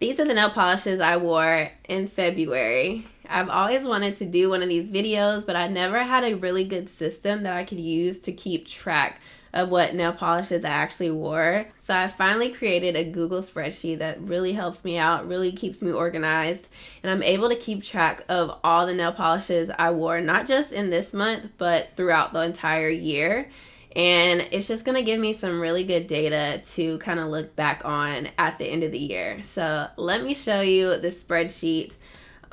These are the nail polishes I wore in February. I've always wanted to do one of these videos, but I never had a really good system that I could use to keep track of what nail polishes I actually wore. So I finally created a Google spreadsheet that really helps me out, really keeps me organized, and I'm able to keep track of all the nail polishes I wore, not just in this month, but throughout the entire year. And it's just going to give me some really good data to kind of look back on at the end of the year. So let me show you the spreadsheet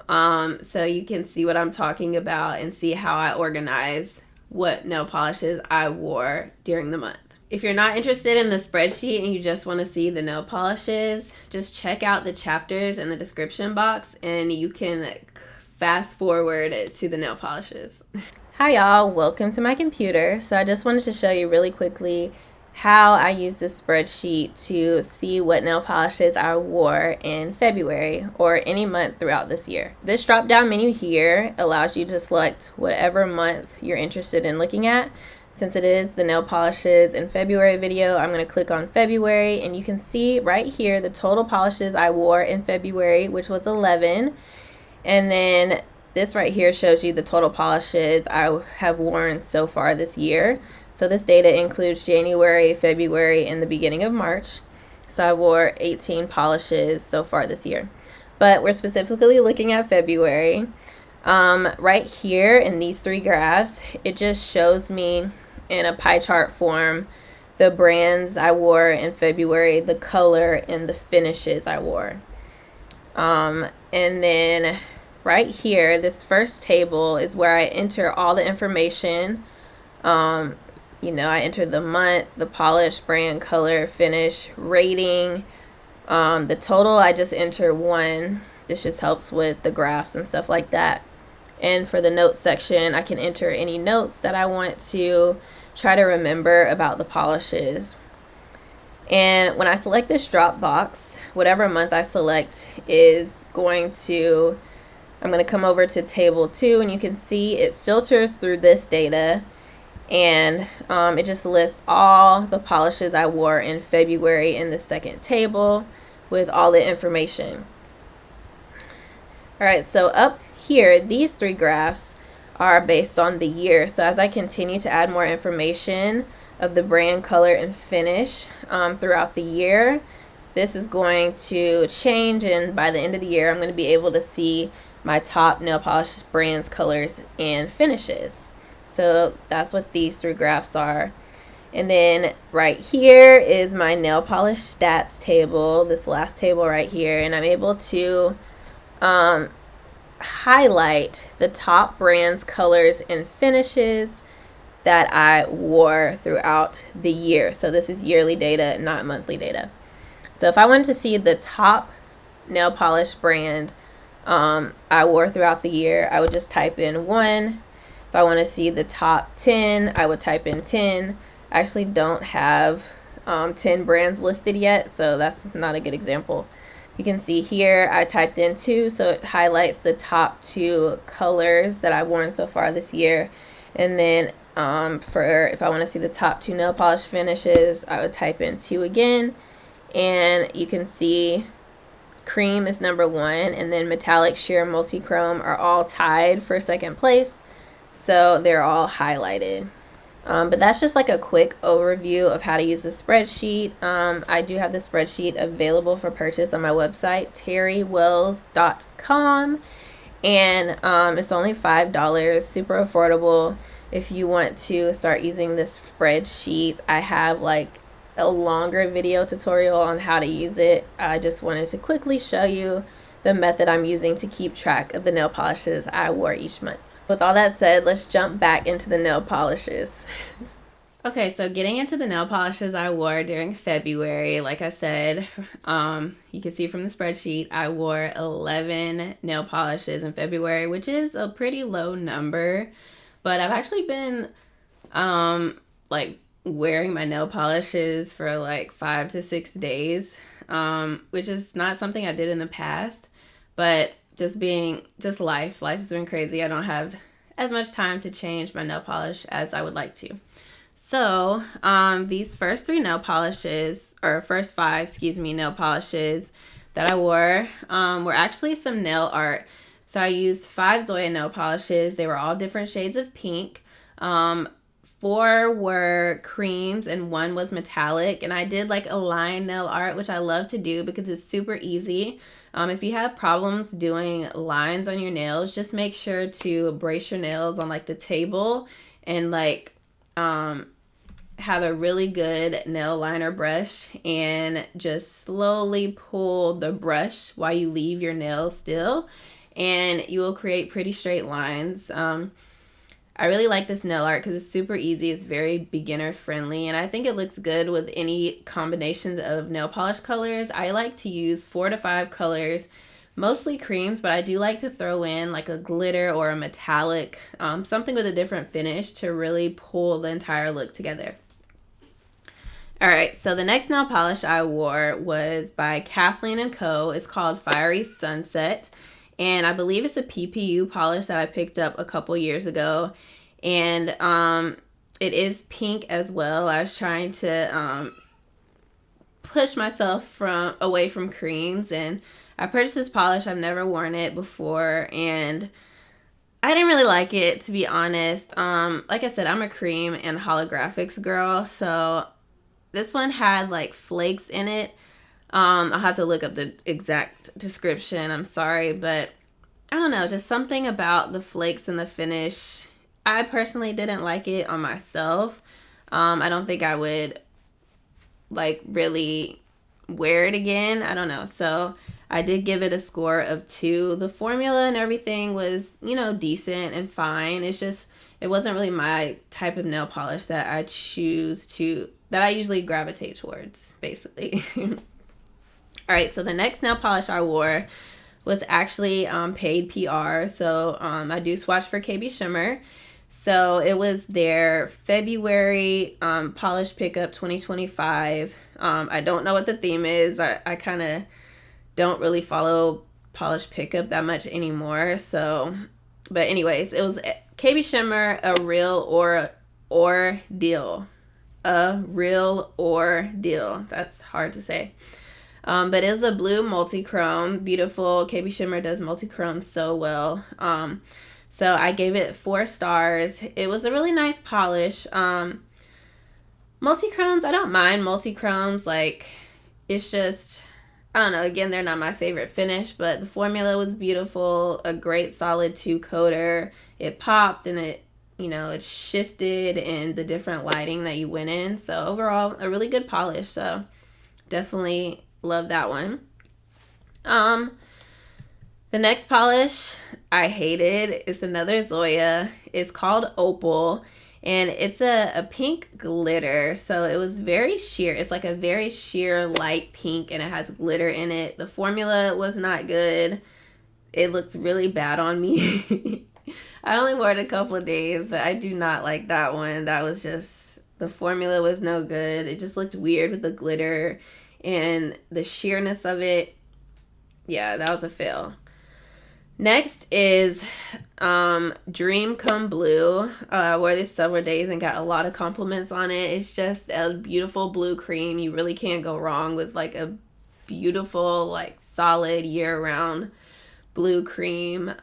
so you can see what I'm talking about and see how I organize what nail polishes I wore during the month. If you're not interested in the spreadsheet and you just want to see the nail polishes, just check out the chapters in the description box and you can fast forward to the nail polishes. Hi y'all, welcome to my computer. So I just wanted to show you really quickly how I use this spreadsheet to see what nail polishes I wore in February or any month throughout this year. This drop down menu here allows you to select whatever month you're interested in looking at. Since it is the nail polishes in February video, I'm going to click on February and you can see right here the total polishes I wore in February, which was 11. And then this right here shows you the total polishes I have worn so far this year. So this data includes January, February, and the beginning of March. So I wore 18 polishes so far this year. But we're specifically looking at February. Right here in these three graphs, it just shows me in a pie chart form the brands I wore in February, the color, and the finishes I wore. And then right here, this first table is where I enter all the information. I enter the month, the polish, brand, color, finish, rating. The total, I just enter 1. This just helps with the graphs and stuff like that. And for the notes section, I can enter any notes that I want to try to remember about the polishes. And when I select this drop box, whatever month I select is going to, I'm going to come over to table 2 and you can see it filters through this data and it just lists all the polishes I wore in February in the second table with all the information. Alright, so up here, these 3 graphs are based on the year. So as I continue to add more information of the brand, color, and finish throughout the year, this is going to change, and by the end of the year I'm going to be able to see my top nail polish brands, colors, and finishes. So that's what these 3 graphs are. And then right here is my nail polish stats table, this last table right here, and I'm able to highlight the top brands, colors, and finishes that I wore throughout the year. So this is yearly data, not monthly data. So if I wanted to see the top nail polish brand I wore throughout the year, I would just type in 1. If I want to see the top 10, I would type in 10. I actually don't have 10 brands listed yet, so that's not a good example. You can see here I typed in 2, so it highlights the top 2 colors that I've worn so far this year. And then if I want to see the top 2 nail polish finishes, I would type in 2 again. And you can see cream is number 1, and then metallic, sheer, multi-chrome are all tied for second place. So they're all highlighted. But that's just like a quick overview of how to use the spreadsheet. I do have the spreadsheet available for purchase on my website, terrywells.com. And it's only $5, super affordable. If you want to start using this spreadsheet, I have like a longer video tutorial on how to use it. I just wanted to quickly show you the method I'm using to keep track of the nail polishes I wore each month. With all that said, let's jump back into the nail polishes. Okay, so getting into the nail polishes I wore during February, like I said, you can see from the spreadsheet, I wore 11 nail polishes in February, which is a pretty low number. But I've actually been wearing my nail polishes for like 5 to 6 days, which is not something I did in the past, but life has been crazy. I don't have as much time to change my nail polish as I would like to. So these first 5 nail polishes that I wore were actually some nail art. So I used 5 Zoya nail polishes. They were all different shades of pink. 4 were creams and 1 was metallic. And I did like a line nail art, which I love to do because it's super easy. If you have problems doing lines on your nails, just make sure to brace your nails on like the table and like have a really good nail liner brush and just slowly pull the brush while you leave your nails still, and you will create pretty straight lines. I really like this nail art because it's super easy. It's very beginner friendly, and I think it looks good with any combinations of nail polish colors. I like to use 4 to 5 colors, mostly creams, but I do like to throw in like a glitter or a metallic, something with a different finish to really pull the entire look together. All right, so the next nail polish I wore was by Kathleen & Co. It's called Fiery Sunset, and I believe it's a PPU polish that I picked up a couple years ago, and it is pink as well. I was trying to push myself away from creams, and I purchased this polish. I've never worn it before, and I didn't really like it, to be honest. Like I said, I'm a cream and holographics girl, so this one had like flakes in it. I'll have to look up the exact description. I'm sorry, but I don't know, just something about the flakes and the finish. I personally didn't like it on myself. I don't think I would like really wear it again. I don't know. So I did give it a score of 2. The formula and everything was, decent and fine. It's just, it wasn't really my type of nail polish that I usually gravitate towards, basically. All right, so the next nail polish I wore was actually paid PR. So I do swatch for KB Shimmer. So it was their February polish pickup 2025. I don't know what the theme is. I kind of don't really follow polish pickup that much anymore. So, but anyways, it was KB Shimmer, a real ordeal. A real ordeal. That's hard to say. But it was a blue multi-chrome. Beautiful. KB Shimmer does multi-chrome so well. So I gave it 4 stars. It was a really nice polish. Multi-chromes, I don't mind multi-chromes. Like, it's just, I don't know. Again, they're not my favorite finish, but the formula was beautiful. A great solid 2-coater. It popped and it shifted in the different lighting that you went in. So overall, a really good polish. So definitely love that one. The next polish I hated is another Zoya. It's called Opal, and it's a pink glitter. So it was very sheer. It's like a very sheer light pink, and it has glitter in it. The formula was not good. It looked really bad on me. I only wore it a couple of days, but I do not like that one. That was just, the formula was no good. It just looked weird with the glitter and the sheerness of it. Yeah, that was a fail. Next is Dream Come Blue. I wore this several days and got a lot of compliments on it. It's just a beautiful blue cream. You really can't go wrong with like a beautiful, like solid year-round blue cream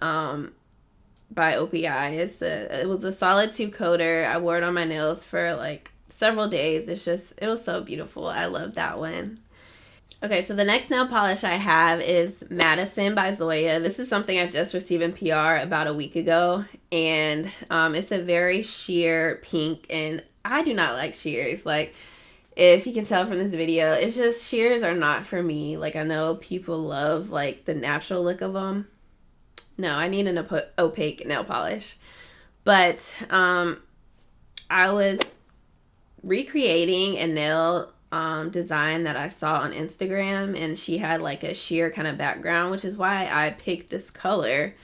by OPI. It was a solid 2-coater. I wore it on my nails for like several days. It was so beautiful. I love that one. Okay, so the next nail polish I have is Madison by Zoya. This is something I just received in PR about a week ago, and it's a very sheer pink, and I do not like sheers. Like, if you can tell from this video, it's just, sheers are not for me. Like, I know people love like the natural look of them. No, I need an opaque nail polish. But I was recreating a nail design that I saw on Instagram, and she had like a sheer kind of background, which is why I picked this color.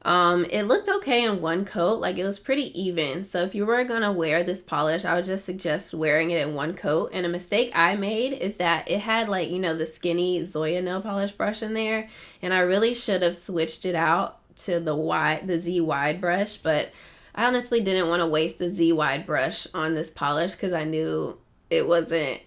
It looked okay in one coat, like it was pretty even. So if you were gonna wear this polish, I would just suggest wearing it in one coat. And a mistake I made is that it had like, the skinny Zoya nail polish brush in there, and I really should have switched it out to the Z wide brush, but I honestly didn't want to waste the Z wide brush on this polish because I knew it wasn't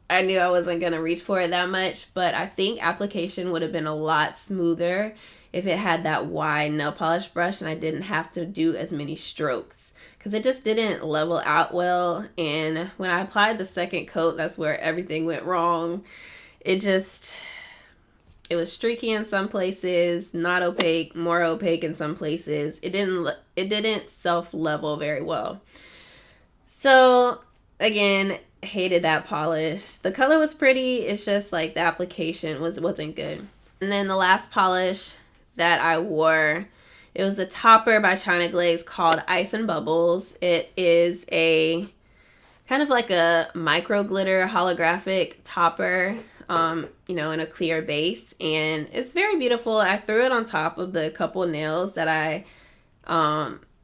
I knew I wasn't going to reach for it that much, but I think application would have been a lot smoother if it had that wide nail polish brush and I didn't have to do as many strokes, because it just didn't level out well. And when I applied the second coat, that's where everything went wrong. It was streaky in some places, not opaque, more opaque in some places. It didn't self-level very well. So again, hated that polish. The color was pretty, it's just like the application wasn't good. And then the last polish that I wore, it was a topper by China Glaze called Ice and Bubbles. It is a kind of like a micro glitter holographic topper, you know, in a clear base, and it's very beautiful. I threw it on top of the couple nails that I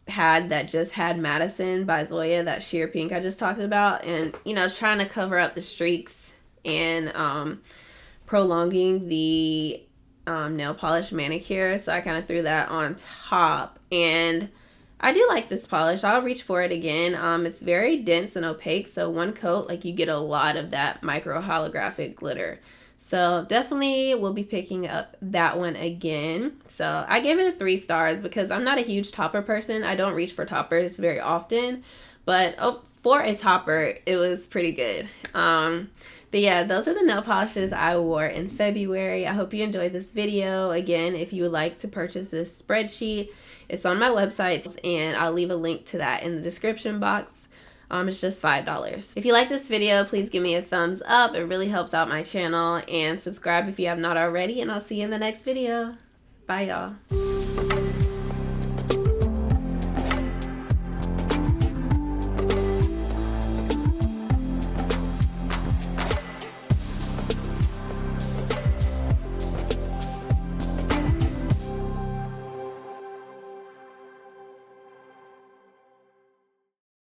had that just had Madison by Zoya, that sheer pink I just talked about, and you know, trying to cover up the streaks and prolonging the nail polish manicure. So I kind of threw that on top, and I do like this polish. I'll reach for it again. It's very dense and opaque, so one coat, like, you get a lot of that micro holographic glitter. So definitely will be picking up that one again. So I gave it a 3 stars because I'm not a huge topper person. I don't reach for toppers very often, but for a topper, it was pretty good. But yeah, those are the nail polishes I wore in February. I hope you enjoyed this video. Again, if you would like to purchase this spreadsheet, it's on my website, and I'll leave a link to that in the description box. It's just $5. If you like this video, please give me a thumbs up. It really helps out my channel, and subscribe if you have not already, and I'll see you in the next video. Bye, y'all.